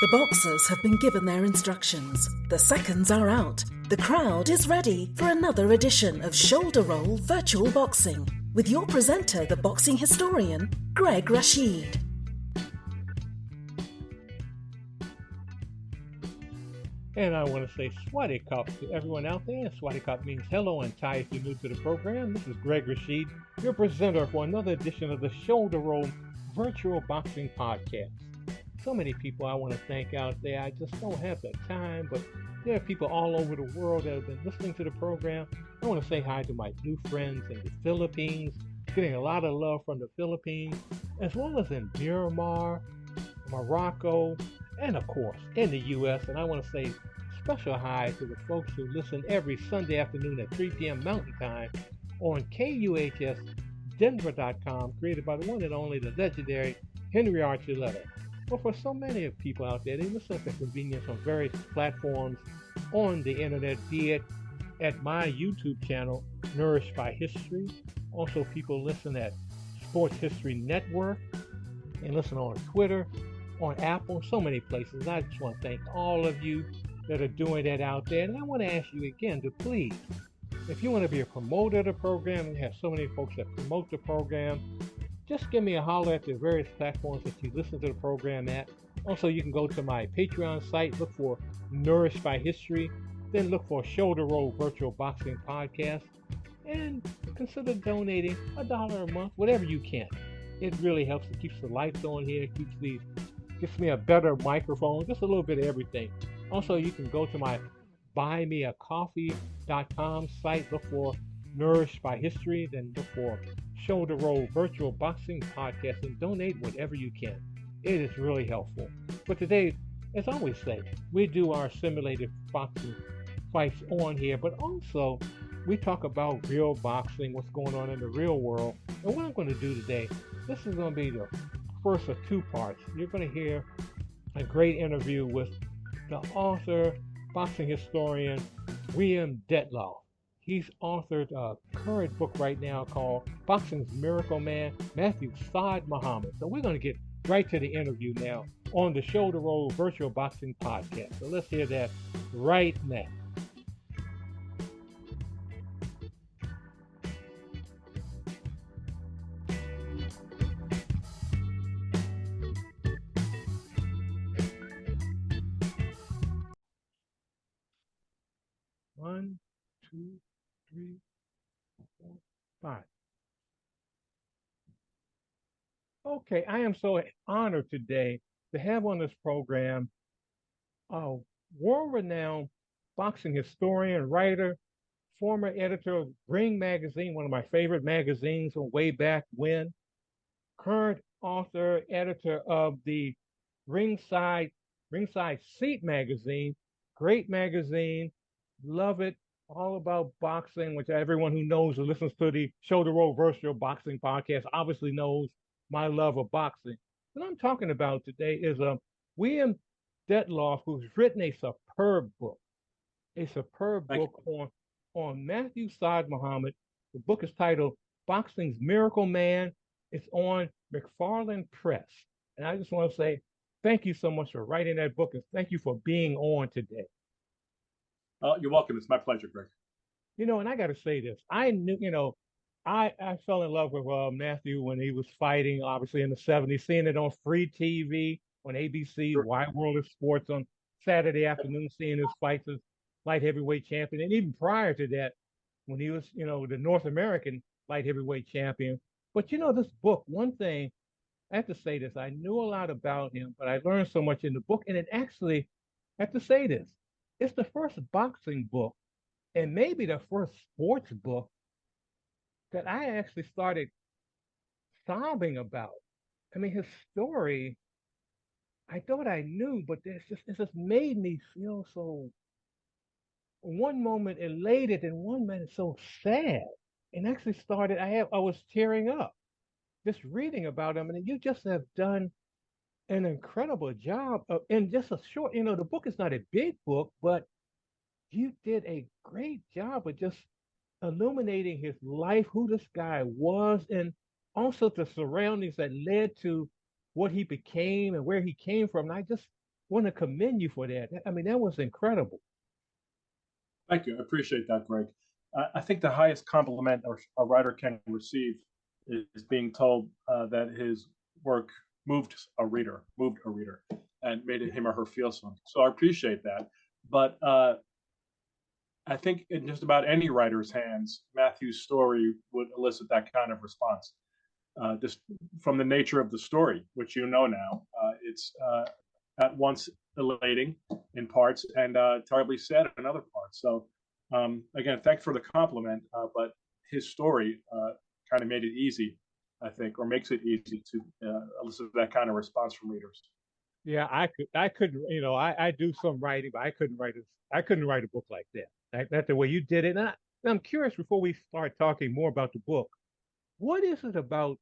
The boxers have been given their instructions. The seconds are out. The crowd is ready for another edition of Shoulder Roll Virtual Boxing with your presenter, the boxing historian, Greg Rashid. And I want to say Swati Kop to everyone out there. Swati Kop means hello and Thai if you're new to the program. This is Greg Rashid, your presenter for another edition of the Shoulder Roll Virtual Boxing Podcast. So many people I want to thank out there. I just don't have the time, but there are people all over the world that have been listening to the program. I want to say hi to my new friends in the Philippines, getting a lot of love from the Philippines, as well as in Myanmar, Morocco, and of course in the U.S. And I want to say special hi to the folks who listen every Sunday afternoon at 3 p.m. Mountain Time on KUHSdenver.com, created by the one and only, the legendary Henry Archuleta. But for so many of people out there, they listen at the convenience on various platforms on the internet, be it at my YouTube channel, Nourished by History. Also, people listen at Sports History Network and listen on Twitter, on Apple, so many places. I just want to thank all of you that are doing that out there. And I want to ask you again to please, if you want to be a promoter of the program, we have so many folks that promote the program, just give me a holler at the various platforms that you listen to the program at. Also, you can go to my Patreon site, look for Nourished by History, then look for Shoulder Roll Virtual Boxing Podcast, and consider donating $1 a month, whatever you can. It really helps. It keeps the lights on here, gets me a better microphone, just a little bit of everything. Also, you can go to my buymeacoffee.com site, look for Nourished by History, then look for Shoulder Roll Virtual Boxing Podcast, and donate whatever you can. It is really helpful. But today, as I always say, we do our simulated boxing fights on here, but also we talk about real boxing, what's going on in the real world. And what I'm going to do today, this is going to be the first of two parts. You're going to hear a great interview with the author, boxing historian, William Detloff. He's authored a current book right now called Boxing's Miracle Man, Matthew Saad Muhammad. So we're going to get right to the interview now on the Shoulder Roll Virtual Boxing Podcast. So let's hear that right now. One, two, 3, 4, 5. Okay, I am so honored today to have on this program a world-renowned boxing historian, writer, former editor of Ring Magazine, one of my favorite magazines from way back when, current author, editor of the Ringside Seat magazine, great magazine, love it. All about boxing, which everyone who knows or listens to the Shoulder Roll Virtual Boxing Podcast obviously knows my love of boxing. What I'm talking about today is William Detloff, who's written a superb book, on Matthew Saad Muhammad. The book is titled Boxing's Miracle Man. It's on McFarland Press. And I just want to say thank you so much for writing that book, and thank you for being on today. You're welcome. It's my pleasure, Greg. And I got to say this. I knew, I fell in love with Matthew when he was fighting, obviously in the 70s, seeing it on free TV on ABC, Sure. Wide World of Sports on Saturday afternoon, seeing his fights as light heavyweight champion. And even prior to that, when he was, the North American light heavyweight champion. But, this book, one thing, I have to say this, I knew a lot about him, but I learned so much in the book. And it actually, I have to say this, it's the first boxing book and maybe the first sports book that I actually started sobbing about. I mean, his story, I thought I knew, but it just made me feel so, one moment elated and one moment so sad. And actually started, I was tearing up just reading about him. And you just have done an incredible job in just a short, the book is not a big book, but you did a great job of just illuminating his life, who this guy was, and also the surroundings that led to what he became and where he came from. And want to commend you for that. I mean, that was incredible. Thank you. I appreciate that, Greg. I think the highest compliment a writer can receive is being told that his work moved a reader, and made him or her feel something. So I appreciate that. But I think in just about any writer's hands, Matthew's story would elicit that kind of response. Just from the nature of the story, which you know now, it's at once elating in parts and terribly sad in other parts. So again, thanks for the compliment, but his story kind of made it easy, I think, or makes it easy to elicit that kind of response from readers. Yeah, I couldn't, I do some writing, but I couldn't write a book like that. That's the way you did it. And I'm curious before we start talking more about the book, what is it about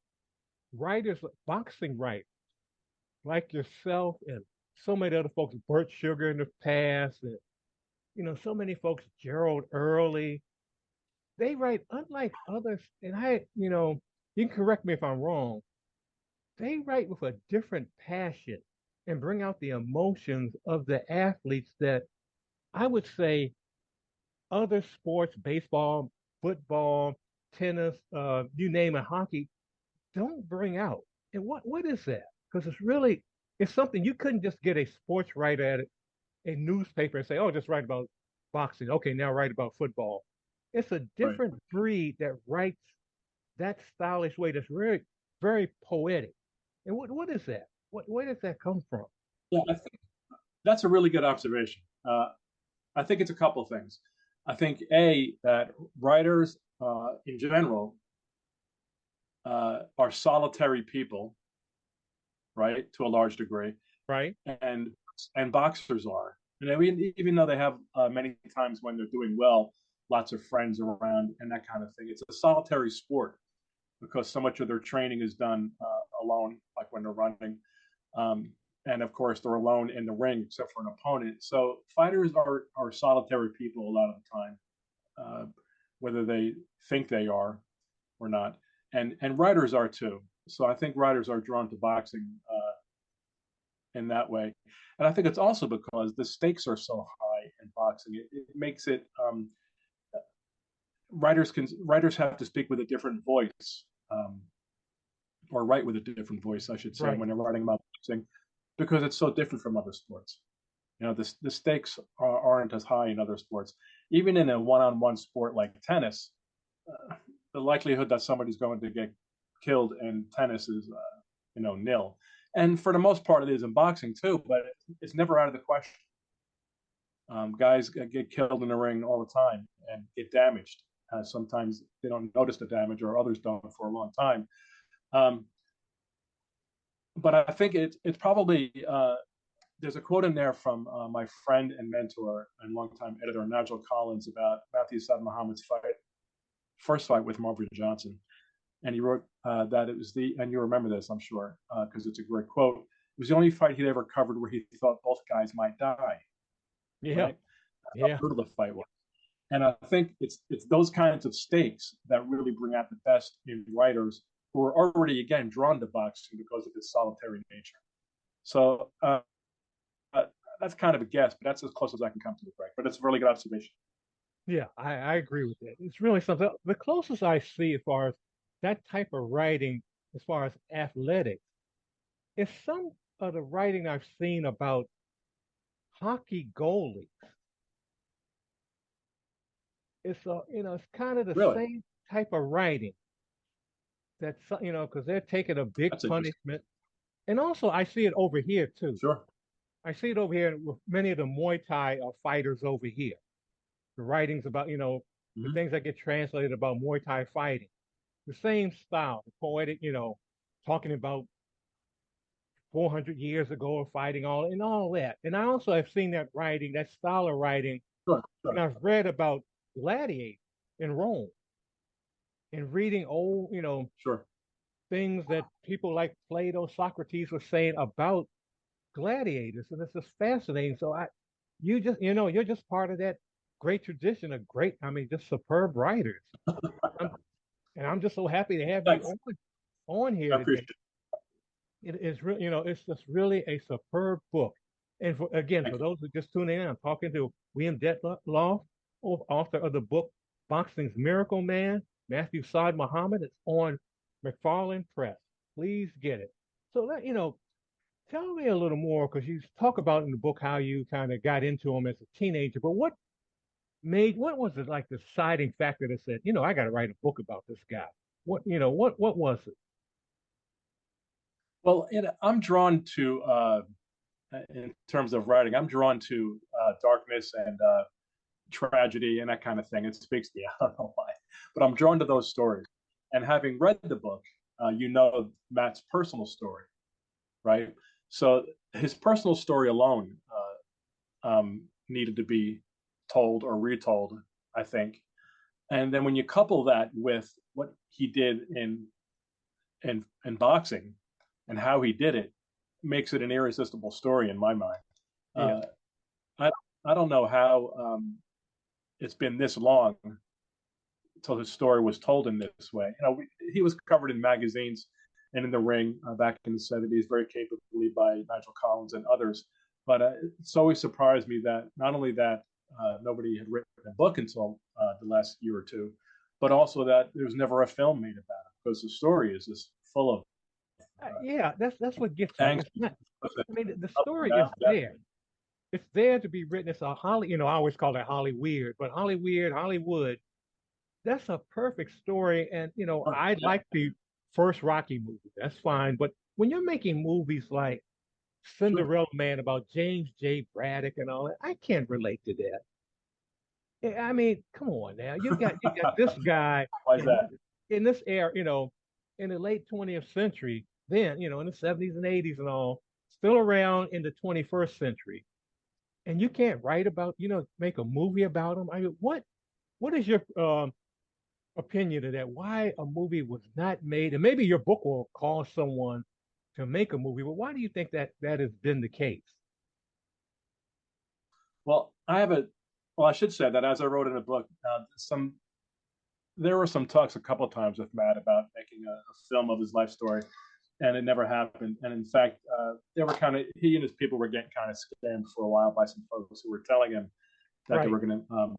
writers, boxing writers like yourself and so many other folks, Burt Sugar in the past, and so many folks, Gerald Early, they write unlike others, and you can correct me if I'm wrong, they write with a different passion and bring out the emotions of the athletes that I would say other sports, baseball, football, tennis, you name it, hockey, don't bring out. And what is that? Because it's something you couldn't just get a sports writer at a newspaper and say, oh, just write about boxing. Okay, now write about football. It's a Right. different breed that writes that stylish way that's very, very poetic. And what is that? Where does that come from? Yeah, I think that's a really good observation. I think it's a couple of things. I think that writers in general are solitary people, right, to a large degree, Right? and boxers are. And even though they have many times when they're doing well, lots of friends around and that kind of thing, it's a solitary sport because so much of their training is done alone, like when they're running. Um, and of course, they're alone in the ring except for an opponent. So fighters are solitary people a lot of the time, uh, whether they think they are or not. And writers are too. So I think writers are drawn to boxing in that way. And I think it's also because the stakes are so high in boxing. It makes it writers have to speak with a different voice, or write with a different voice, I should say, Right. when they're writing about boxing, because it's so different from other sports. The stakes aren't as high in other sports. Even in a one-on-one sport like tennis, the likelihood that somebody's going to get killed in tennis is, nil. And for the most part, it is in boxing too, but it's never out of the question. Guys get killed in the ring all the time and get damaged. Sometimes they don't notice the damage, or others don't for a long time. Um, but I think it's probably there's a quote in there from my friend and mentor and longtime editor Nigel Collins about Matthew Saad Muhammad's first fight with Marvin Johnson, and he wrote that it was and you remember this, I'm sure, because it's a great quote. It was the only fight he'd ever covered where he thought both guys might die. Yeah. Right? How Yeah. brutal the fight was. And I think it's those kinds of stakes that really bring out the best in writers who are already, again, drawn to boxing because of its solitary nature. So that's kind of a guess, but that's as close as I can come to it, Greg. But it's a really good observation. Yeah, I agree with that. It's really something. The closest I see as far as that type of writing, as far as athletics, is some of the writing I've seen about hockey goalies. It's kind of the Really, same type of writing that's, because they're taking a big that's interesting. punishment. And also, I see it over here too. Sure. I see it over here with many of the Muay Thai fighters over here. The writings about, the Hmm. things that get translated about Muay Thai fighting. The same style, the poetic, talking about 400 years ago of fighting all that. And I also have seen that writing, that style of writing, Sure. and Sure. I've read about gladiators in Rome and reading old, Sure. things that people like Plato, Socrates were saying about gladiators, and it's just fascinating. So you're just part of that great tradition of great, I mean, just superb writers. I'm, and I'm just so happy to have you Thanks. on I here today. appreciate it. It is really, it's just really a superb book. And again, Thank for you. those who just tuning in, I'm talking to William Detloff, author of the book Boxing's Miracle Man, Matthew Saad Muhammad. It's on McFarlane Press. Please get it. So tell me a little more because you talk about in the book how you kind of got into him as a teenager. But what was it like the deciding factor that said, I got to write a book about this guy? What was it? Well, I'm drawn to, in terms of writing, I'm drawn to darkness and tragedy and that kind of thing. It speaks to me. I don't know why, but I'm drawn to those stories. And having read the book, Matt's personal story, right? So his personal story alone needed to be told or retold, I think. And then when you couple that with what he did in boxing and how he did it, makes it an irresistible story in my mind. Yeah, Uh, I I don't know how it's been this long until his story was told in this way. He was covered in magazines and in the ring back in the '70s, very capably by Nigel Collins and others. But it's always surprised me that not only that nobody had written a book until the last year or two, but also that there was never a film made about it because the story is just full of yeah. That's what gets me. angst. It's not. I mean, the Up and story is down, there. It's there to be written. It's a Holly. I always call it Hollyweird, but Hollywood. That's a perfect story. And I yeah, like the first Rocky movie. That's fine. But when you're making movies like sure. Cinderella Man about James J. Braddock and all that, I can't relate to that. I mean, come on now. You got this guy Why is in that? in this era, in the late 20th century, then, in the 70s and 80s and all, still around in the 21st century. And you can't write about, make a movie about him. I mean, what is your opinion of that? Why a movie was not made? And maybe your book will cause someone to make a movie, but why do you think that has been the case? Well, well, I should say that as I wrote in the book, there were some talks a couple of times with Matt about making a film of his life story, and it never happened. And in fact, they were he and his people were getting kind of scammed for a while by some folks who were telling him that they Right. were going to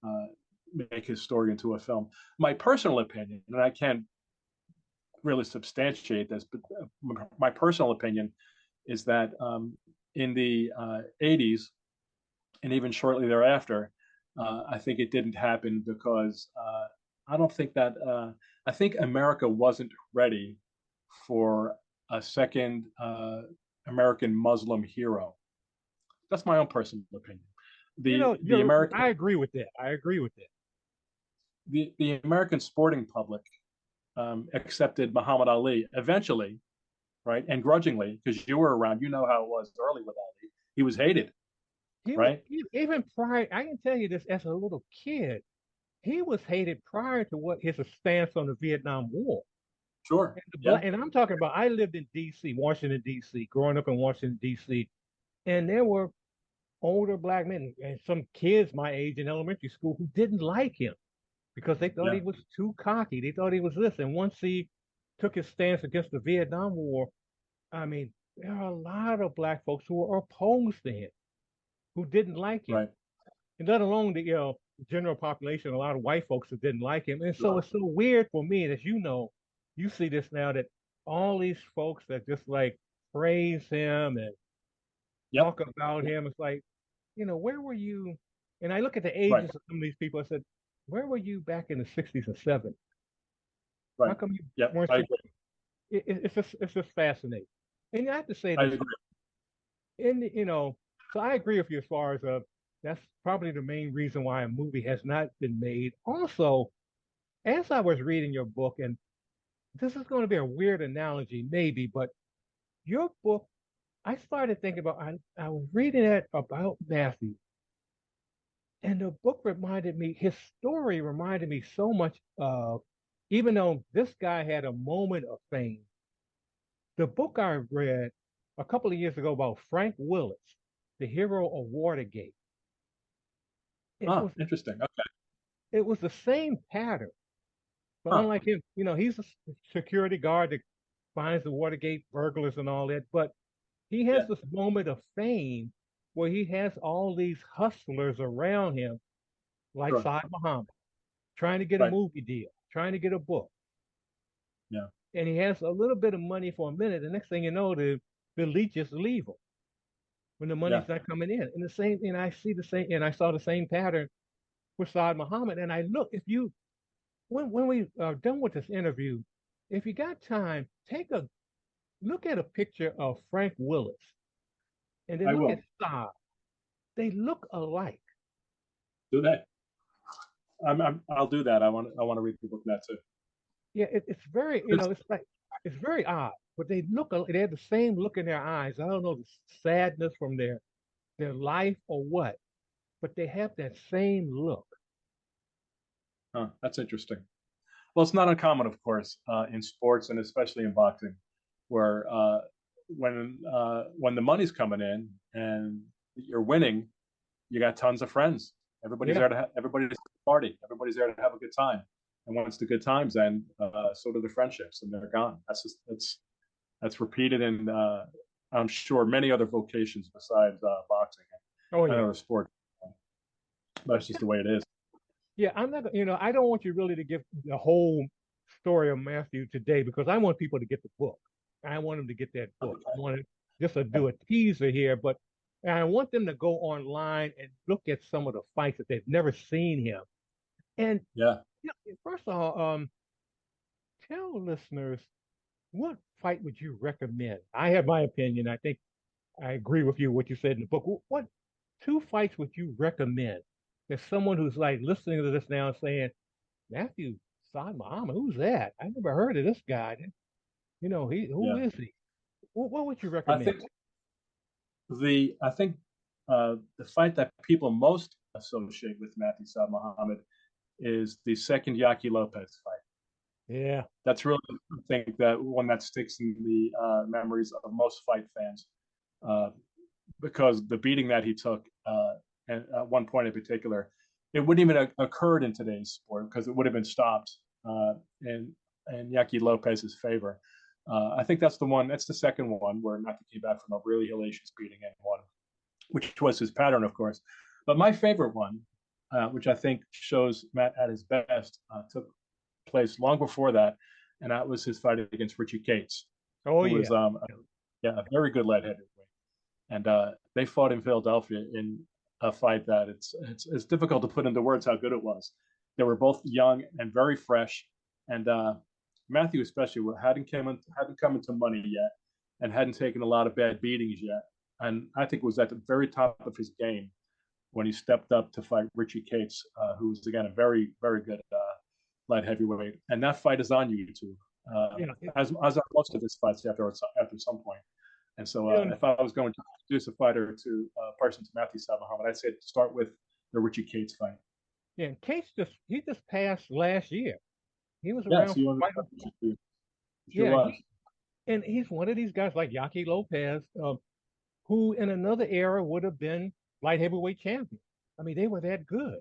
uh, make his story into a film. My personal opinion, and I can't really substantiate this, but my personal opinion is that in the '80s and even shortly thereafter, I think it didn't happen because I don't think that I think America wasn't ready for a second American Muslim hero. That's my own personal opinion. The American I agree with that. I agree with that. the American sporting public accepted Muhammad Ali eventually, right, and grudgingly, because you were around. You know how it was early with Ali. He was hated, right? Even prior, I can tell you this as a little kid, he was hated prior to what his stance on the Vietnam War. Sure. And, Yeah. and I'm talking about, I lived in D.C., Washington, D.C., growing up in Washington, D.C., and there were older black men and some kids my age in elementary school who didn't like him because they thought Yeah. he was too cocky. They thought he was this. And once he took his stance against the Vietnam War, I mean, there are a lot of black folks who were opposed to him, who didn't like him, Right. and let alone the general population, a lot of white folks that didn't like him. And so Sure. it's so weird for me, and as you see this now that all these folks that just like praise him and Yep. talk about him, it's like, where were you? And I look at the Right. ages of some of these people. I said, where were you back in the '60s and '70s? How Right. come you Yep. weren't I so? agree. It's just fascinating. And I have to say I this, agree. so I agree with you as far as that's probably the main reason why a movie has not been made. Also, as I was reading your book, and this is going to be a weird analogy, maybe, but your book, I started thinking about, I was reading it about Matthew, and the book his story reminded me so much of, even though this guy had a moment of fame, the book I read a couple of years ago about Frank Willis, the hero of Watergate, it Ah, was interesting. Okay. it was the same pattern. But Huh. unlike him, he's a security guard that finds the Watergate burglars and all that. But he has Yeah, this moment of fame where he has all these hustlers around him, like sure. Saad Muhammad, trying to get a Right. movie deal, trying to get a book. Yeah. And he has a little bit of money for a minute. The next thing you know, the leeches leave him when the Yeah. money's not coming in. And the same, and I see the same, and I saw the same pattern with Saad Muhammad. And I look, if you, when we are done with this interview, if you got time, take a look at a picture of Frank Willis and then I look at will Saad. They look alike. do that. I'll do that. I want to read the book now too. Yeah, it's very, It's, it's like it's very odd, but they have the same look in their eyes. I don't know the sadness from their life or what, but they have that same look. that's interesting. Well, it's not uncommon, of course, in sports and especially in boxing, where when the money's coming in and you're winning, you got tons of friends. Everybody's Yeah, there everybody's there to party. Everybody's there to have a good time. And once the good times end, so do the friendships, and they're gone. That's repeated in I'm sure many other vocations besides boxing oh and yeah, other sports. That's just the way it is. yeah. I'm not, I don't want you really to give the whole story of Matthew today because I want people to get the book. I want them to get that book. I want to just to do a teaser here, but and I want them to go online and look at some of the fights that they've never seen him. And Yeah. first of all, tell listeners what fight would you recommend? I have my opinion. I think I agree with you what you said in the book. What two fights would you recommend? There's someone who's like listening to this now and saying, Matthew Saad Muhammad, who's that? I never heard of this guy. He who Yeah. is he? What would you I recommend? think the fight that people most associate with Matthew Saad Muhammad is the second Yaki Lopez fight. Yeah, That's really, I think, that one that sticks in the memories of most fight fans, uh, because the beating that he took, and at one point in particular, it wouldn't even have occurred in today's sport because it would have been stopped in Yaki Lopez's favor. I think that's the one. That's the second one where Matthew came back from a really hellacious beating and won, which was his pattern, of course. But my favorite one, which I think shows Matt at his best, took place long before that, and that was his fight against Richie Cates, oh who was yeah, a very good light heavyweight. And they fought in Philadelphia in a fight that it's difficult to put into words how good it was. They were both young and very fresh, and Matthew especially hadn't come into money yet, and hadn't taken a lot of bad beatings yet, and I think was at the very top of his game when he stepped up to fight Richie Cates, who was again a very very good light heavyweight, and that fight is on YouTube, uh, yeah. as are most of his fights after some point. And so, You know, if I was going to introduce a fighter to a person to Matthew Saad Muhammad, I'd say start with the Richie Cates fight. yeah. Case he just passed last year. He was Yes, around he for was. quite a Sure yeah. was. And he's one of these guys like Yaki Lopez, who in another era would have been light heavyweight champion. I mean, they were that good.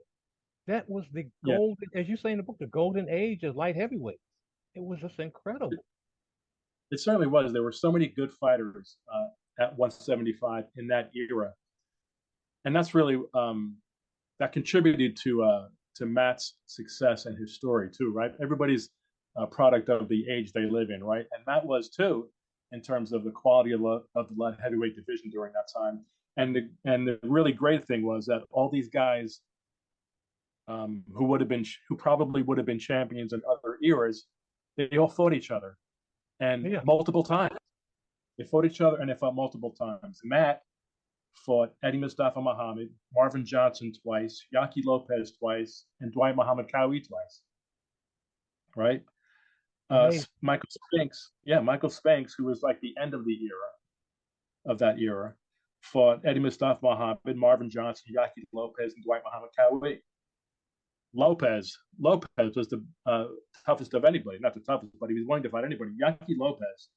That was the Yeah, golden, as you say in the book, the golden age of light heavyweight. It was just it, incredible. it certainly was. There were so many good fighters at 175 in that era, and that's really that contributed to Matt's success and his story too. Right? Everybody's a product of the age they live in, right? And Matt was too, in terms of the quality of the light heavyweight division during that time. And the really great thing was that all these guys who probably would have been champions in other eras, they all fought each other and Yeah, multiple times. They fought each other and they fought multiple times. Matt fought Eddie Mustafa Muhammad, Marvin Johnson twice, Yaki Lopez twice, and Dwight Muhammad Cowie twice. Right? amazing. Michael Spinks, yeah, Michael Spinks, who was like the end of the era of that era, fought Eddie Mustafa Muhammad, Marvin Johnson, Yaki Lopez, and Dwight Muhammad Cowie. Lopez was the toughest of anybody, not the toughest, but he was willing to fight anybody. Yaki Lopez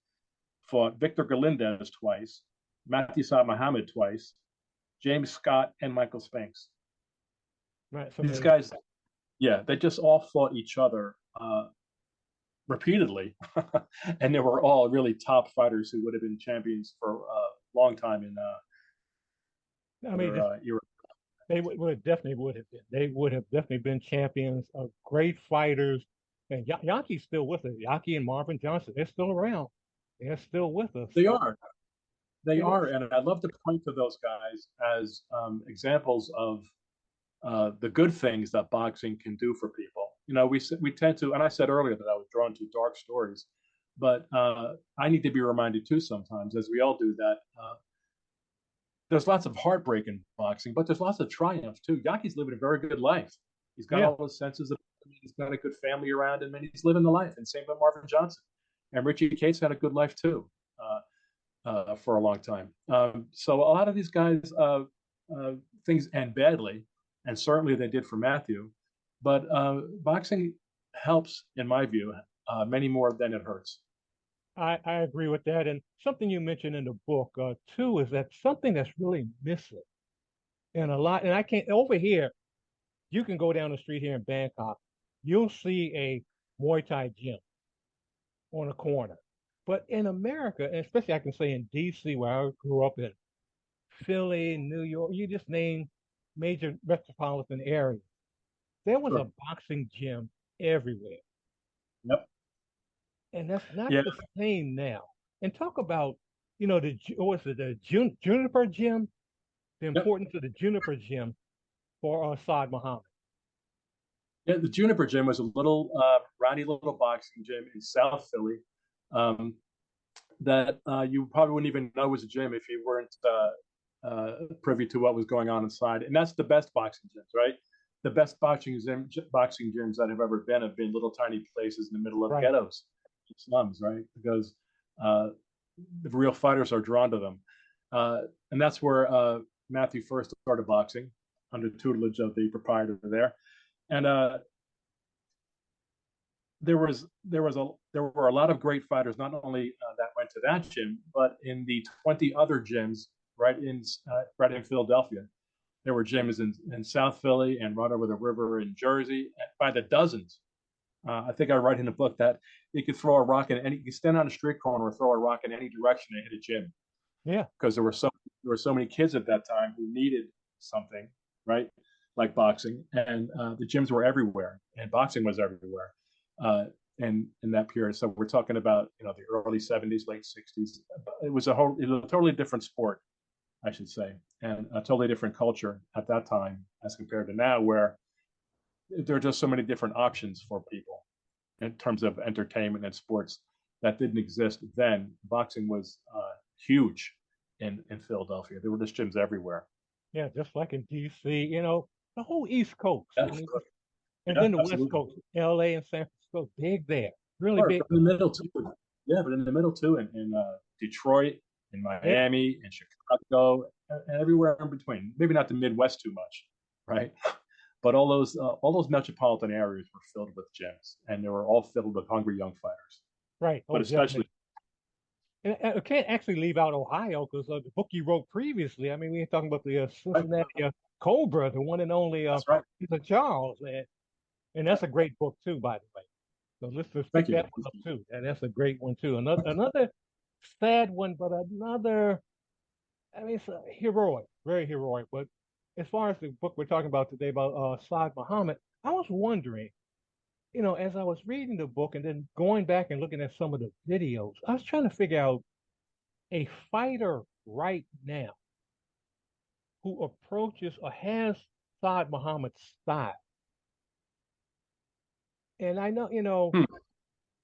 fought Victor Galindez twice, Matthew Saad Muhammad twice, James Scott, and Michael Spinks. Right. It's These amazing. guys, yeah, they just all fought each other repeatedly, and they were all really top fighters who would have been champions for long time in I mean, other Europe. they definitely would have been. They would have definitely been champions, great fighters. And Yankee's still with us. Yankee and Marvin Johnson, they're still around. They're still with us. They are. They You know, are, and I'd love to point to those guys as examples of the good things that boxing can do for people. We tend to, and I said earlier that I was drawn to dark stories, but I need to be reminded too sometimes, as we all do, that there's lots of heartbreak in boxing, but there's lots of triumph too. Yaki's living a very good life. He's got yeah, all those senses of, he's got a good family around him, and he's living the life. And same with Marvin Johnson, and Richie Cates had a good life too. For a long time. So a lot of these guys, things end badly, and certainly they did for Matthew. But boxing helps, in my view, many more than it hurts. I agree with that. And something you mentioned in the book too is that something that's really missing in a lot. And I can't over here. You can go down the street here in Bangkok. You'll see a Muay Thai gym on a corner. But in America, and especially I can say in DC, where I grew up in Philly, New York, you just name major metropolitan areas, there was Sure. a boxing gym everywhere. Yep. And that's not Yeah. the same now. And talk about, what's it, the Juniper Gym, the Yep. importance of the Juniper Gym for Saad Muhammad. Yeah. The Juniper Gym was a little rowdy little boxing gym in South Philly um, that you probably wouldn't even know was a gym if you weren't privy to what was going on inside. And that's the best boxing gyms, right? The best boxing gyms that have ever been have been little tiny places in the middle of Right. ghettos, slums, right? Because uh, the real fighters are drawn to them. And that's where Matthew first started boxing under tutelage of the proprietor there. And there were a lot of great fighters, not only that went to that gym, but in the 20 other gyms right in Philadelphia. There were gyms in South Philly and right over the river in Jersey by the dozens. I think I write in the book that you could throw a rock in any, you could stand on a street corner or throw a rock in any direction and hit a gym Yeah. because there were so many kids at that time who needed something, right, like boxing, and the gyms were everywhere, and boxing was everywhere, uh, in that period. So we're talking about the early '70s, late '60s. It was a totally different sport, I should say, and a totally different culture at that time as compared to now, where there are just so many different options for people in terms of entertainment and sports that didn't exist then. Boxing was huge in Philadelphia. There were just gyms everywhere. Yeah. Just like in DC, the whole East Coast. I Yes. mean, and Yeah, then the West absolutely. Coast, LA and San Francisco, big there, really Or big. in the middle too. Yeah, but in the middle too, in Detroit, in Yeah. Miami, in Chicago, and everywhere in between. Maybe not the Midwest too much, right? But all those metropolitan areas were filled with gyms, and they were all filled with hungry young fighters. Right. But Oh, definitely. especially, And I can't actually leave out Ohio because the book you wrote previously. I mean, we ain't talking about the right, Cincinnati Cobra, the one and only that's right. Peter Charles, and that's a great book too, by the way. So let's pick Thank you. that one up too. And that's a great one too. Another sad one, but another. I mean, it's heroic, very heroic. But as far as the book we're talking about today about Saad Muhammad, I was wondering, as I was reading the book and then going back and looking at some of the videos, I was trying to figure out a fighter right now who approaches or has Saad Muhammad's style. And Hmm.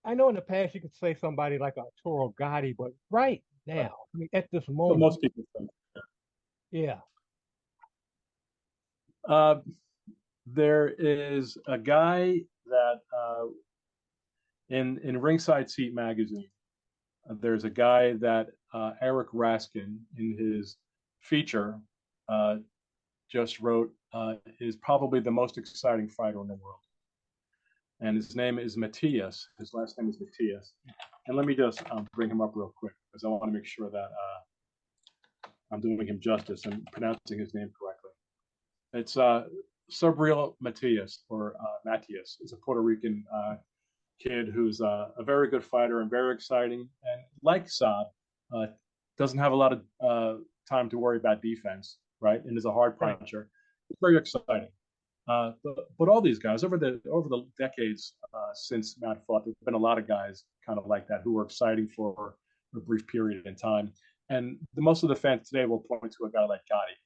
I know in the past you could say somebody like Arturo Gotti, but right now, I mean, at this But moment, most people think. yeah, Uh, there is a guy that in Ringside Seat magazine. There's a guy that Eric Raskin in his feature uh, just wrote is probably the most exciting fighter in the world, and his name is Matthias. His last name is Matthias. And let me just bring him up real quick because I want to make sure that I'm doing him justice and pronouncing his name correctly. It's Subriel Matias or Matias. Is a Puerto Rican kid who's a very good fighter and very exciting. And like Saad, uh, doesn't have a lot of time to worry about defense, right? And is a hard Right. puncher. It's very exciting. But all these guys over the decades since Matt fought, there's been a lot of guys kind of like that who were exciting for a brief period in time. And most of the fans today will point to a guy like Gotti,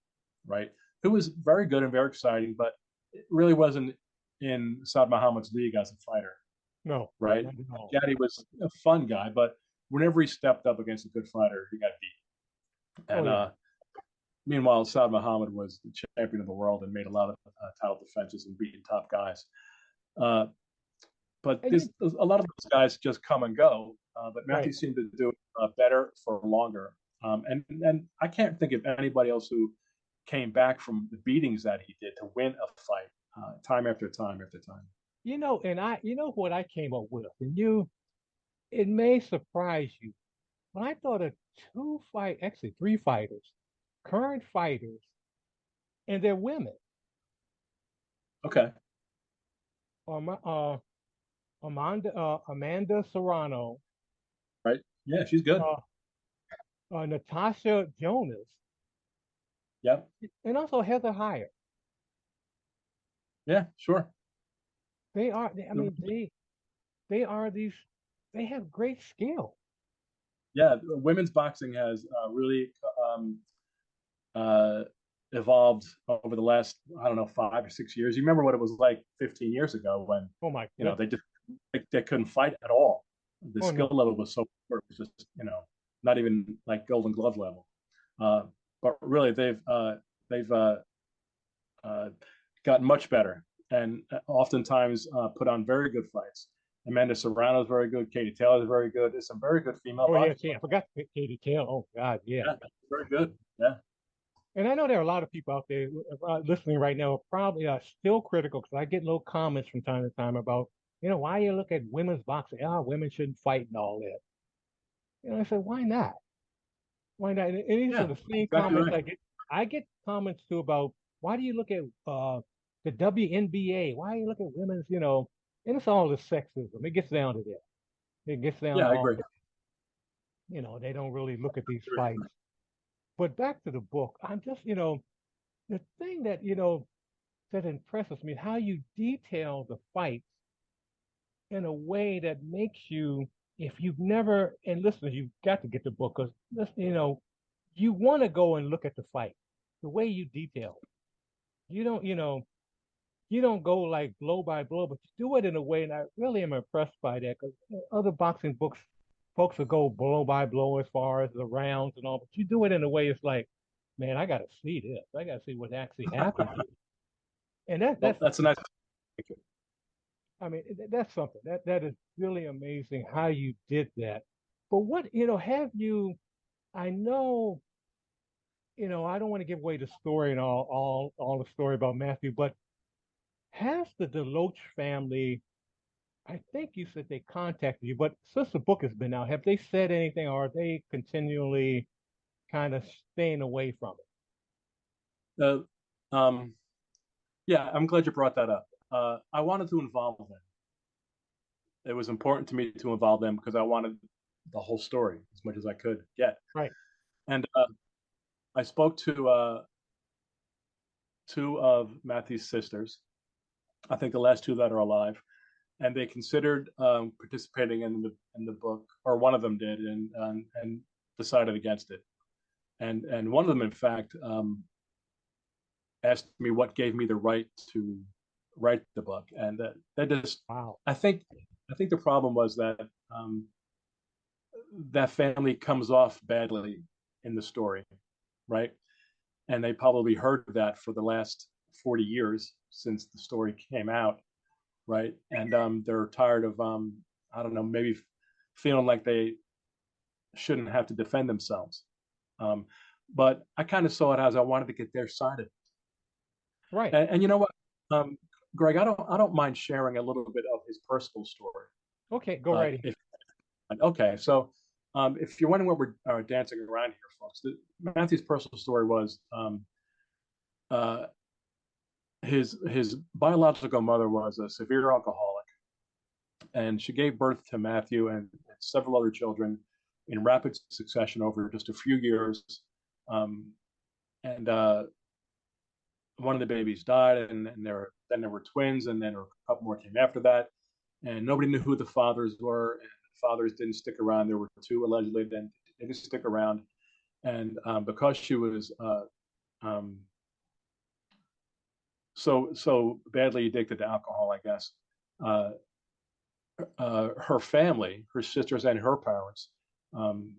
right, who was very good and very exciting, but it really wasn't in Saad Muhammad's league as a fighter, No, right? not at all. Gotti was a fun guy, but whenever he stepped up against a good fighter, he got beat. Oh And yeah. meanwhile, Saad Muhammad was the champion of the world and made a lot of title defenses and beating top guys. Uh, but And you, a lot of those guys just come and go. But right. Matthew seemed to do it better for longer. And I can't think of anybody else who came back from the beatings that he did to win a fight time after time after time. And you know what I came up with, and it may surprise you, but I thought of actually three fighters, current fighters, and they're women. Okay. Uh, Amanda Serrano, Right. Yeah, she's good. uh, Natasha Jonas, Yep. and also Heather Heyer. Yeah, sure. I mean, they are these. They have great skill. Yeah, women's boxing has really uh, evolved over the last, I don't know, 5 or 6 years. You remember what it was like 15 years ago when Oh my they goodness. just they couldn't fight at all. The Oh skill no. level was so poor, it was just not even like Golden Glove level. Uh, but really, they've uh, gotten much better and oftentimes put on very good fights. Amanda Serrano is very good. Katie Taylor is very good. There's some very good female Oh yeah, boxers. I forgot Katie Taylor. Oh God, yeah. Yeah, very good. Yeah. And I know there are a lot of people out there listening right now are probably still critical because I get little comments from time to time about, why you look at women's boxing? Women shouldn't fight and all that. I said, why not? Why not? And these are Yeah, the same exactly comments right. I get. I get comments too about why do you look at the WNBA? Why do you look at women's? And it's all the sexism. It gets down to that. It gets down Yeah, to I all agree. that. They don't really look at these fights. But back to the book, I'm just, the thing that that impresses me is how you detail the fights in a way that makes you, if you've never, and listeners, you've got to get the book because you want to go and look at the fight, the way you detail it. You don't go like blow by blow, but you do it in a way, and I really am impressed by that because other boxing books, folks will go blow by blow as far as the rounds and all, but you do it in a way it's like, man, I got to see this. I got to see what actually happened here. And Well, that's a nice. I mean, that's something that is really amazing how you did that. But what, have you, I know, I don't want to give away the story and all the story about Matthew, but has the Deloach family, I think you said they contacted you, but since the book has been out, have they said anything or are they continually kind of staying away from Uh, um, yeah, I'm glad you brought that up. I wanted to involve them. It was important to me to involve them because I wanted the whole story as much as I could get. it? Right. And I spoke to two of Matthew's sisters. I think the last two that are alive, and they considered participating in the book, or one of them did, and decided against it. And one of them, in fact, asked me what gave me the right to write the book, and that just Wow. I think the problem was that that family comes off badly in the story, right? And they probably heard that for the last 40 years since the story came out, right? And they're tired of I don't know, maybe feeling like they shouldn't have to defend themselves. Um, but I kind of saw it as I wanted to get their side of it. Right. And you know what, Greg, I don't mind sharing a little bit of his personal story. Okay, go right ahead. If Okay, so if you're wondering what we're dancing around here, folks, Matthew's personal story was uh, his biological mother was a severe alcoholic, and she gave birth to Matthew and several other children in rapid succession over just a few years. And one of the babies died, and then there were twins, and then a couple more came after that, and nobody knew who the fathers were, and the fathers didn't stick around. There were two allegedly, then they didn't stick around, and because she was so badly addicted to alcohol, I guess, her family, her sisters and her parents,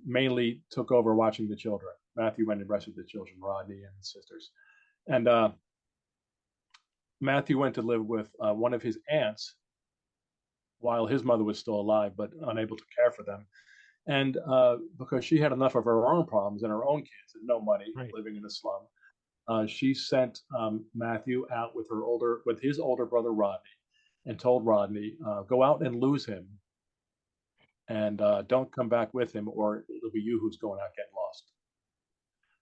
mainly took over watching the children. Matthew went and rescued the children, Rodney and his sisters. And Matthew went to live with one of his aunts while his mother was still alive, but unable to care for them. And because she had enough of her own problems and her own kids and no money, Right. living in a slum, she sent Matthew out with his older brother Rodney, and told Rodney, "Go out and lose him, and don't come back with him, or it'll be you who's going out getting lost."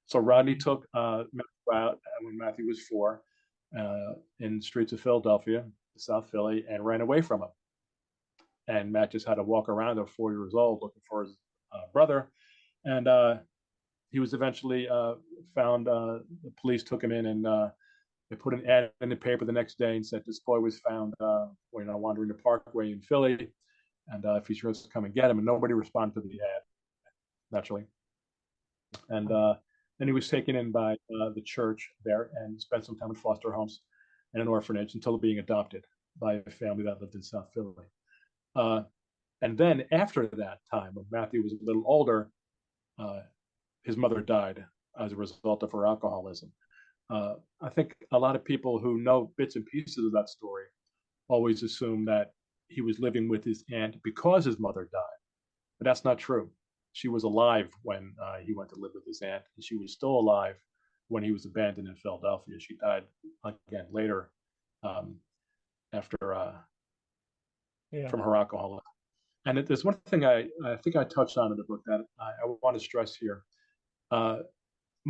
So Rodney took Matthew out when Matthew was 4, in the streets of Philadelphia, South Philly, and ran away from him. And Matt just had to walk around at 4 years old looking for his brother. And he was eventually found. The police took him in, and they put an ad in the paper the next day and said this boy was found, wandering the Parkway in Philly, and if he's supposed to come and get him. And nobody responded to the ad, naturally. And then he was taken in by the church there and spent some time in foster homes and an orphanage until being adopted by a family that lived in South Philly. And then after that time, when Matthew was a little older, his mother died as a result of her alcoholism. I think a lot of people who know bits and pieces of that story always assume that he was living with his aunt because his mother died, but that's not true. She was alive when he went to live with his aunt, and she was still alive when he was abandoned in Philadelphia. She died again later, after from her alcoholism. And there's one thing I think I touched on in the book that I want to stress here.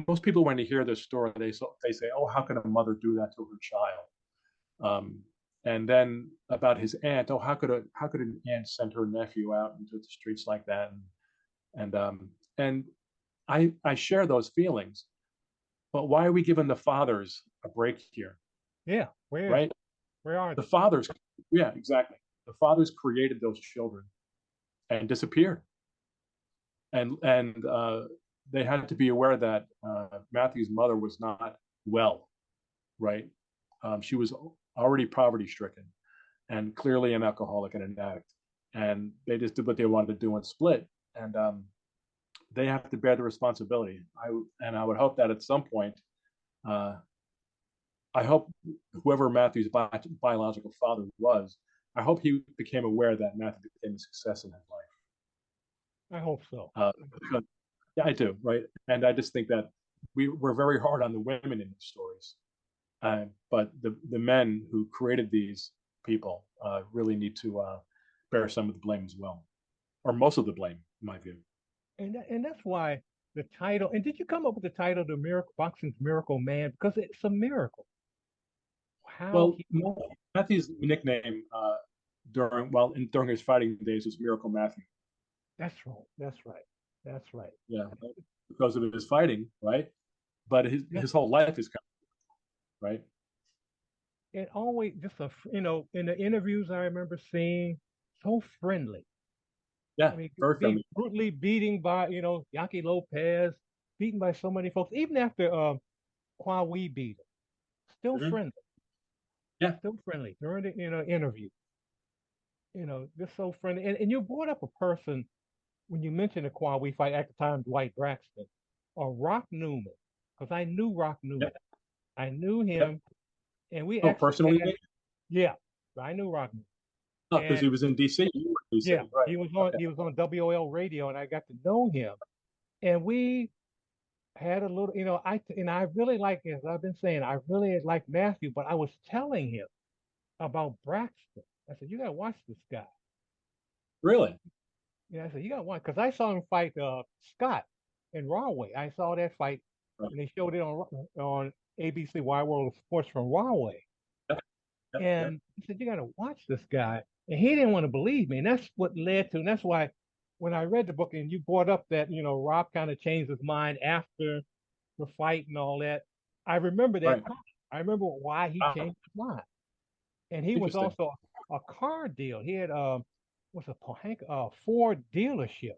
Most people, when they hear this story, they say, "Oh, how can a mother do that to her child?" And then about his aunt, "Oh, how could an aunt send her nephew out into the streets like that?" And I share those feelings, but why are we giving the fathers a break here? Yeah, Right? where are The they? fathers, yeah, exactly. The fathers created those children and disappeared, and they had to be aware that Matthew's mother was not well, right? She was already poverty stricken and clearly an alcoholic and an addict, and they just did what they wanted to do and split. And they have to bear the responsibility. I would hope that at some point, I hope whoever Matthew's biological father was, I hope he became aware that Matthew became a success in his life. I hope so. Because, yeah, I do, right? And I just think that we're very hard on the women in these stories, but the men who created these people really need to bear some of the blame as well, or most of the blame, in my view. And that's why the title. And did you come up with the title, "The Miracle Boxing's Miracle Man"? Because it's a miracle. How Well, he? Matthew's nickname during his fighting days was Miracle Matthew. That's right. That's right. That's right. Yeah, because of his fighting, right? But Yeah. his whole life is kind of, right. And always just in the interviews I remember seeing, so friendly. Yeah, I mean, very being friendly. brutally beating by, Yaki Lopez, beaten by so many folks, even after Kwawi beat him, still Mhm. friendly, Yeah, still friendly during the interview. Just so friendly. And you brought up a person when you mentioned the Kwawi fight at the time, Dwight Braxton, or Rock Newman, because I knew Rock yeah, Newman. I knew yeah. him, and we Oh, actually personally, had, yeah, I knew Rock Newman. because And he was in DC. You were in DC, yeah, right? he Okay. was on WOL radio, and I got to know him. And we had a little, I really like, as I've been saying, I really like Matthew, but I was telling him about Braxton. I said, you gotta watch this guy. Really? Yeah, I said, you gotta watch, because I saw him fight Scott in Rahway. I saw that fight, Right. and they showed it on ABC Wide World of Sports from Rahway. Yeah, yeah, yeah. And he said, you gotta watch this guy. And he didn't want to believe me. And that's what led to, and that's why when I read the book and you brought up that, Rob kind of changed his mind after the fight and all that, I remember that Right. part. I remember why he Ah, changed his mind. And he was interesting. also a car deal. He had what's a Ford dealership.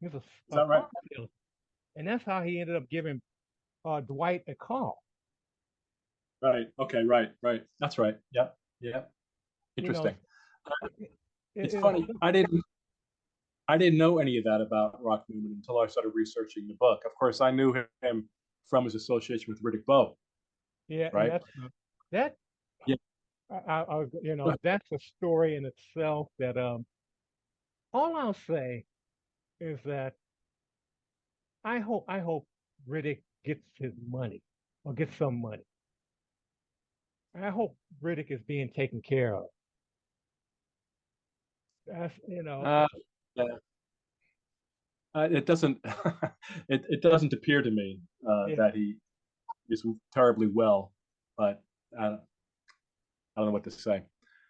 He was Is a that right? car dealer, and that's how he ended up giving Dwight a car. Right. Okay. Right. Right. That's right. Yep. Yeah. You know, Interesting. Uh, it, It's it funny. I didn't know any of that about Rock Newman until I started researching the book. Of course, I knew him from his association with Riddick Bowe. yeah, and Right. that Yeah. that's a story in itself. That all I'll say is that I hope Riddick gets his money or gets some money. I hope Riddick is being taken care of. That's Uh, yeah. It doesn't. It doesn't appear to me yeah, that he is terribly well, but I don't know what to say.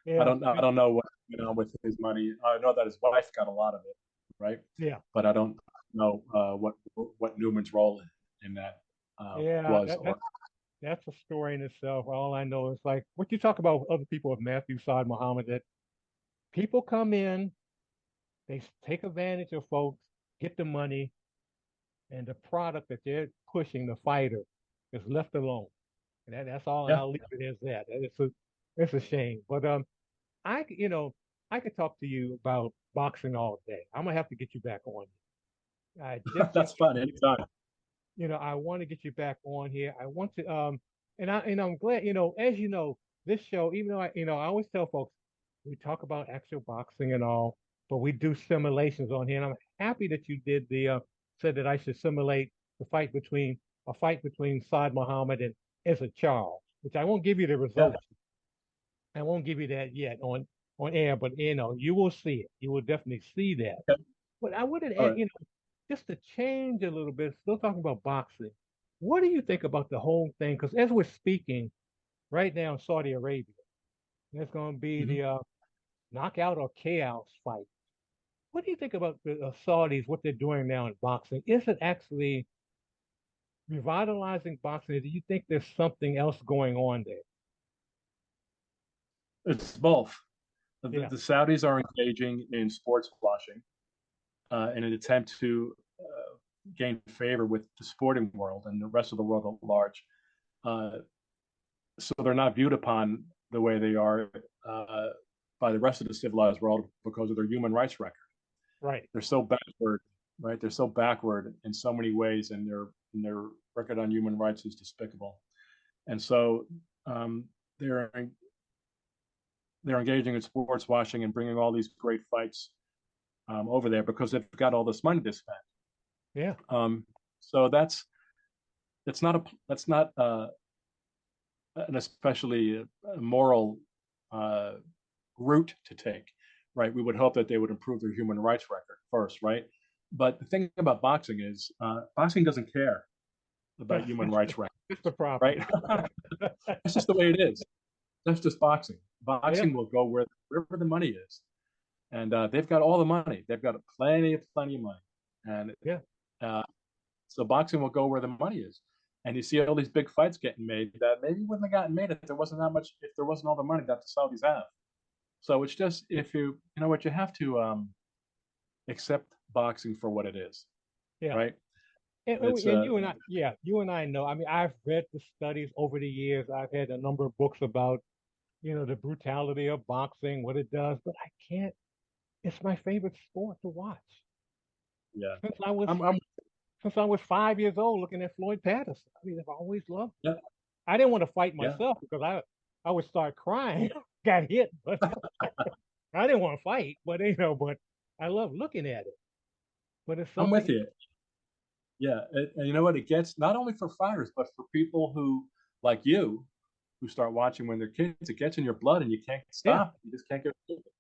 yeah, I don't know what with his money. I know that his wife got a lot of it, right? yeah, But I don't know what Newman's role in that yeah. was. Or That's a story in itself. All I know is like what you talk about with other people of Matthew Saad Muhammad, that people come in, they take advantage of folks, get the money, and the product that they're pushing, the fighter, is left alone. And that's all, and yeah, I'll leave it as that. It's a shame. But I could talk to you about boxing all day. I'm gonna have to get you back on. I definitely, that's fun anytime. I want to get you back on here. I want to, and I'm glad, as you know, this show, even though I always tell folks we talk about actual boxing and all, but we do simulations on here. And I'm happy that you did said that I should simulate the fight between Saad Muhammad and Issa Charles, which I won't give you the Yeah. results. I won't give you that yet on air, but you will see it. You will definitely see that. Okay. But I wanted to All add, right. just to change a little bit, still talking about boxing. What do you think about the whole thing? Because as we're speaking right now in Saudi Arabia, there's going to be Mhm. the knockout or chaos fight. What do you think about the Saudis, what they're doing now in boxing? Is it actually revitalizing boxing? Or do you think there's something else going on there? It's both. Yeah, The Saudis are engaging in sports washing in an attempt to gain favor with the sporting world and the rest of the world at large. Uh, so they're not viewed upon the way they are uh, by the rest of the civilized world because of their human rights record. right. They're so backward, right? They're so backward in so many ways, and their record on human rights is despicable. And so um, they're they're engaging in sports washing and bringing all these great fights over there because they've got all this money to spend. Yeah, So that's not an especially moral uh, route to take, right? We would hope that they would improve their human rights record first, right? But the thing about boxing is, boxing doesn't care about human rights record, it's the right? profit. That's just the way it is. That's just boxing. Yeah, Boxing will go wherever the money is, and they've got all the money. They've got plenty of money, and yeah. uh, so boxing will go where the money is. And you see all these big fights getting made that maybe wouldn't have gotten made if there wasn't that much, if there wasn't all the money that the Saudis have. So it's just if you know what you have to accept boxing for what it is, Yeah. right? It's And you and I know. I mean, I've read the studies over the years. I've had a number of books about, the brutality of boxing, what it does, but I can't. It's my favorite sport to watch. yeah. Since I was I'm since I was 5 years old, looking at Floyd Patterson. I mean, I've always loved it. yeah I didn't want to fight yeah. myself because I would start crying, got hit, but I didn't want to fight. But I love looking at it. But it's I'm with something. you. Yeah, and you know what? It gets not only for fighters but for people who like you who start watching when they're kids. It gets in your blood and you can't Yeah. stop. You just can't get rid of it.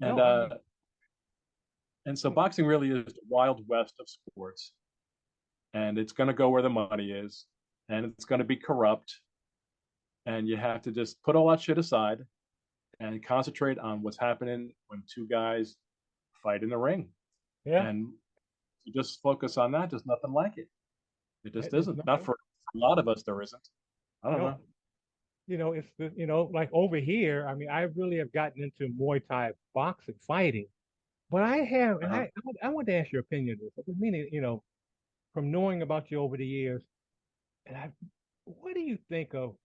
And No, I mean, so boxing really is the wild west of sports, and it's going to go where the money is, and it's going to be corrupt, and you have to just put all that shit aside and concentrate on what's happening when two guys fight in the ring. Yeah. And to just focus on that, there's nothing like it. It just It's isn't. Not nothing. for a lot of us, there isn't. I don't No, know. it's the, like over here, I mean, I really have gotten into Muay Thai boxing, fighting, but I have, and Uh-huh. I want to ask your opinion of this. I mean, from knowing about you over the years, and what do you think of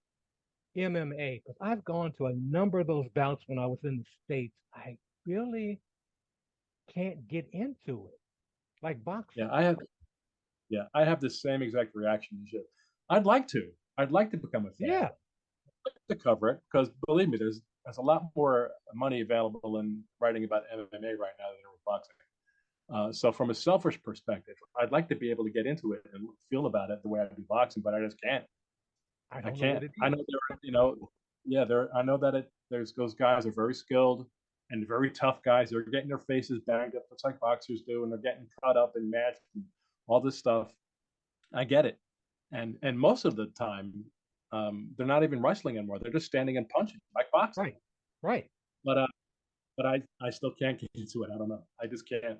MMA? Because I've gone to a number of those bouts when I was in the States. I really can't get into it like boxing. Yeah, I have the same exact reaction as you. I'd like to. I'd like to become a fan Yeah, to cover it because believe me, there's a lot more money available in writing about MMA right now than there with boxing. So from a selfish perspective, I'd like to be able to get into it and feel about it the way I do boxing, but I just can't. I I don't know what can't. it I is. know yeah, there. I know that there's those guys are very skilled and very tough guys. They're getting their faces banged up just like boxers do, and they're getting cut up and matched and all this stuff. I get it, and most of the time, they're not even wrestling anymore. They're just standing and punching like boxing. Right, right. But I still can't get into it. I don't know. I just can't.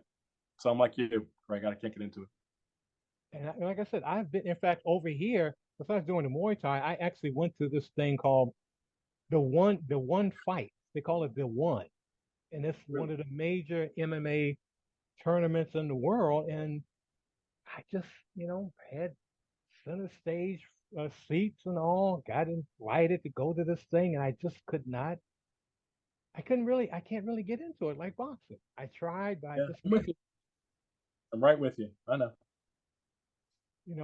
So I'm like you, Greg. I can't get into it. And like I said, I've been, in fact, over here, besides doing the Muay Thai, I actually went to this thing called the one fight. They call it the one. And it's one Really? of the major MMA tournaments in the world. And I just, had center stage seats and all, got invited to go to this thing. And I just could not, I can't really get into it like boxing. I tried, but I Yeah, just I'm with can't. you. I'm right with you. I know.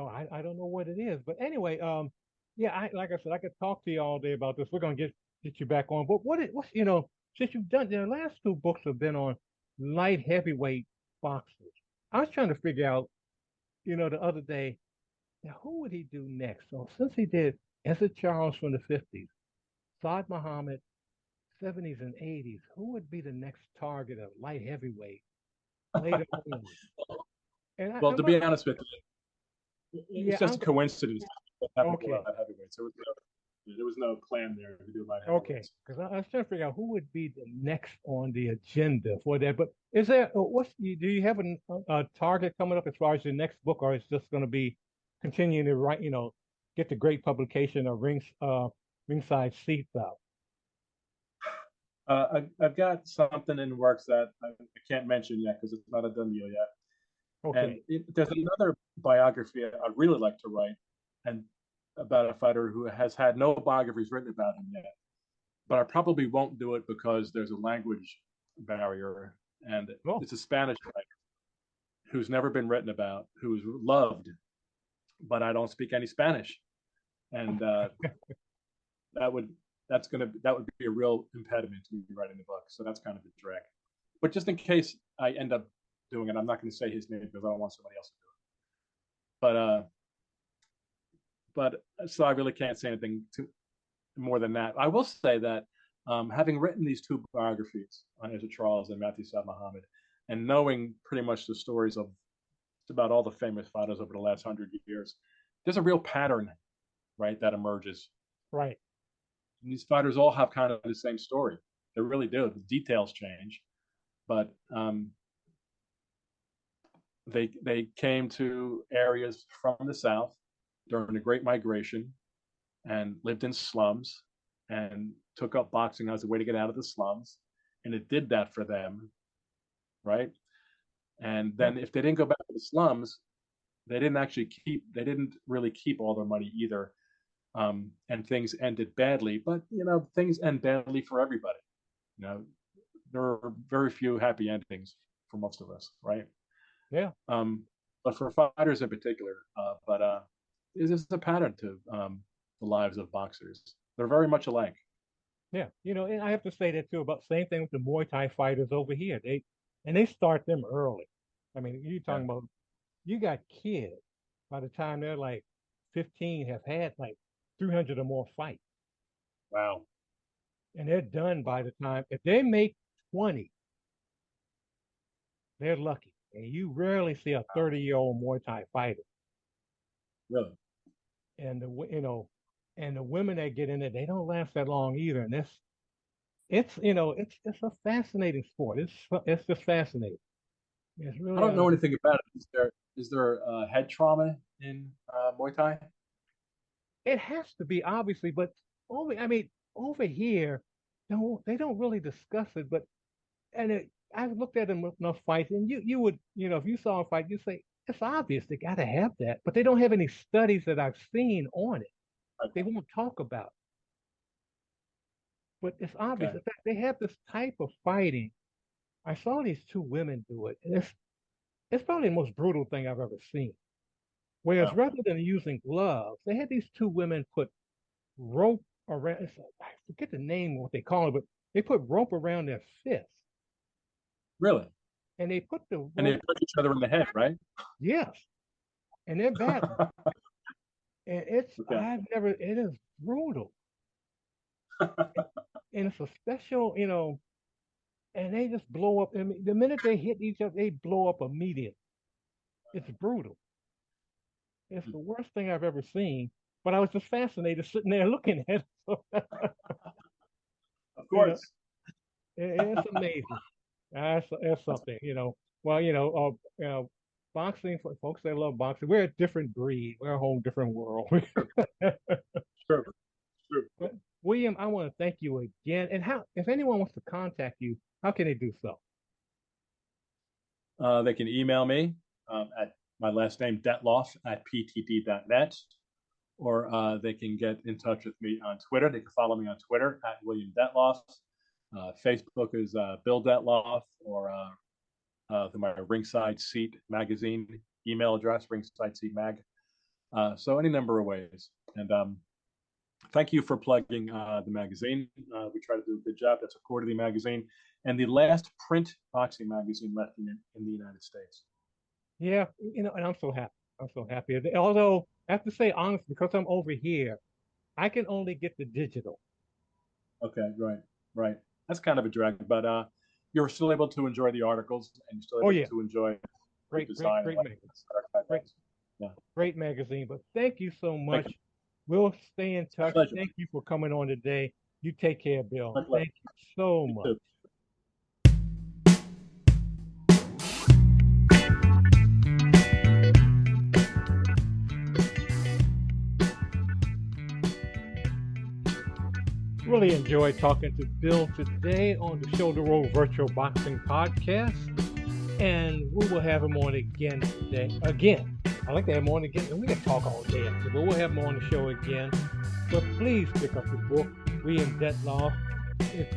I don't know what it is. But anyway, yeah, like I said, I could talk to you all day about this. We're gonna get you back on. But since you've done the last two books have been on light heavyweight boxers. I was trying to figure out, the other day, now who would he do next? So since he did Essa Charles from the 50s, Saad Muhammad, 70s and 80s, who would be the next target of light heavyweight later on? And Well, to be honest with you, yeah, it's just a coincidence that happened to okay. light heavyweights. There was no plan there to do light Okay, heavyweights. because I was trying to figure out who would be the next on the agenda for that. But is there do you have a target coming up as far as your next book, or it's just going to be continuing to write, get the great publication of ringside seats out? I've got something in the works that I can't mention yet because it's not a done deal yet. And Okay, there's another biography I'd really like to write, and about a fighter who has had no biographies written about him yet. But I probably won't do it because there's a language barrier, and well, it's a Spanish fighter who's never been written about, who's loved, but I don't speak any Spanish, and that would that would be a real impediment to me writing the book. So that's kind of a drag. But just in case I end up doing it, I'm not going to say his name because I don't want somebody else to do it. But so I really can't say anything more than that. I will say that having written these two biographies on Ezra Charles and Matthew Saad Muhammad, and knowing pretty much the stories of about all the famous fighters over the last 100 years, there's a real pattern, right, that emerges. right. And these fighters all have kind of the same story. They really do. The details change, but they came to areas from the South during the Great Migration and lived in slums and took up boxing as a way to get out of the slums. And it did that for them, right? And Yeah, then if they didn't go back to the slums, they didn't really keep all their money either. And things ended badly, but things end badly for everybody. You know, there are very few happy endings for most of us, right? yeah, Um, but for fighters in particular, this is a pattern to the lives of boxers. They're very much alike. yeah. And I have to say that too about same thing with the Muay Thai fighters over here. They start them early. I mean, you Yeah. talking about you got kids by the time they're like 15 have had like 300 or more fights, Wow. and they're done by the time if they make 20, they're lucky. And you rarely see a 30-year-old Muay Thai fighter. Really? And and the women that get in it, they don't last that long either. And it's a fascinating sport. It's just fascinating. It's really, I don't know anything about it. Is there head trauma in Muay Thai? it has to be obviously, but over here, no, they don't really discuss it. But I've looked at enough fights, and you would, if you saw a fight, you say it's obvious they got to have that, but they don't have any studies that I've seen on it. They won't talk about it, but it's obvious. Okay. In fact, they have this type of fighting. I saw these two women do it, and it's probably the most brutal thing I've ever seen. Whereas Wow. rather than using gloves, they had these two women put rope around. I forget the name what they call it, but they put rope around their fists, Really? and they put the And they rope. put each other in the head, right? Yes, and they're battling, and Okay. it is brutal, and it's a special, and they just blow up. I mean, the minute they hit each other, they blow up immediately. It's brutal. It's the worst thing I've ever seen. But I was just fascinated sitting there looking at it. Of You know, course. it's amazing. That's something, Well, boxing for folks that love boxing, we're a different breed. We're a whole different world. Sure. Sure. But William, I want to thank you again. And if anyone wants to contact you, how can they do so? They can email me at my last name, Detloff, at ptd.net, or they can get in touch with me on Twitter. They can follow me on Twitter at William Detloff. Facebook is Bill Detloff, or my Ringside Seat magazine email address, Ringside Seat Mag. So any number of ways. And thank you for plugging the magazine. We try to do a good job. That's a quarterly magazine, and the last print boxing magazine left in the United States. Yeah, and I'm so happy. I'm so happy. Although I have to say honestly, because I'm over here, I can only get the digital. Okay, right. That's kind of a drag, but you're still able to enjoy the articles, and you're still Oh able yeah, to enjoy the great, great, design and great what magazine. Great, Yeah, great magazine. But thank you so thank much. you. We'll stay in My touch. pleasure. Thank you for coming on today. You take care, Bill. My pleasure. Thank you so You much. too. Really enjoyed talking to Bill today on the Shoulder Roll Virtual Boxing Podcast. And we will have him on again today. Again. I like to have him on again. And we can talk all day, but we'll have him on the show again. But please pick up the book, William Detloff. It's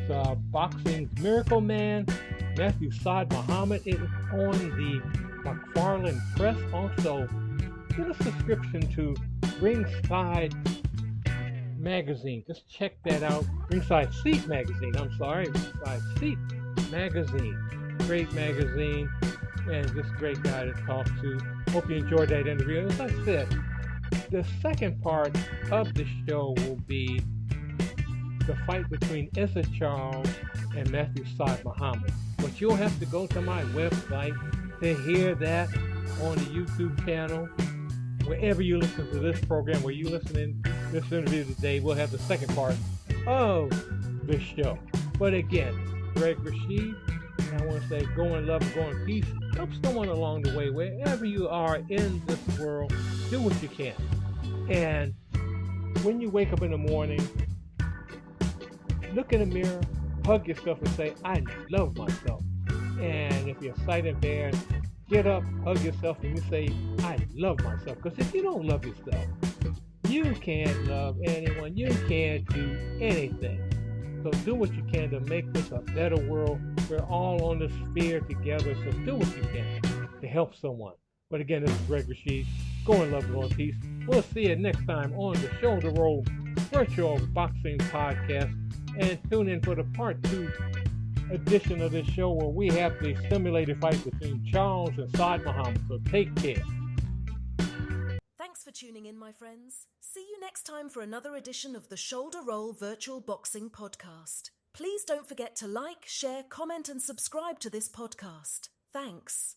Boxing's Miracle Man, Matthew Saad Muhammad. It is on the McFarland Press. Also, get a subscription to Ringside Magazine. Just check that out. Ringside Seat Magazine. I'm sorry. Ringside Seat Magazine. Great magazine. And just great guy to talk to. Hope you enjoyed that interview. As I said, the second part of the show will be the fight between Issa Charles and Matthew Saad Muhammad. But you'll have to go to my website to hear that on the YouTube channel. Wherever you listen to this program, where you listening to this interview today, we'll have the second part of this show. But again, Greg Rashid, and I want to say go in love and go in peace. Help someone along the way. Wherever you are in this world, do what you can. And when you wake up in the morning, look in the mirror, hug yourself and say, I love myself. And if you're sight impaired, get up, hug yourself, and you say, I love myself. Because if you don't love yourself, you can't love anyone. You can't do anything. So do what you can to make this a better world. We're all on this sphere together, so do what you can to help someone. But again, this is Greg Rashid. Go in love, go in peace. We'll see you next time on the Shoulder Roll Virtual Boxing Podcast. And tune in for the part 2 edition of this show where we have the simulated fight between Charles and Saad Muhammad. So take care. Thanks for tuning in, my friends. See you next time for another edition of the Shoulder Roll Virtual Boxing Podcast. Please don't forget to like, share, comment, and subscribe to this podcast. Thanks.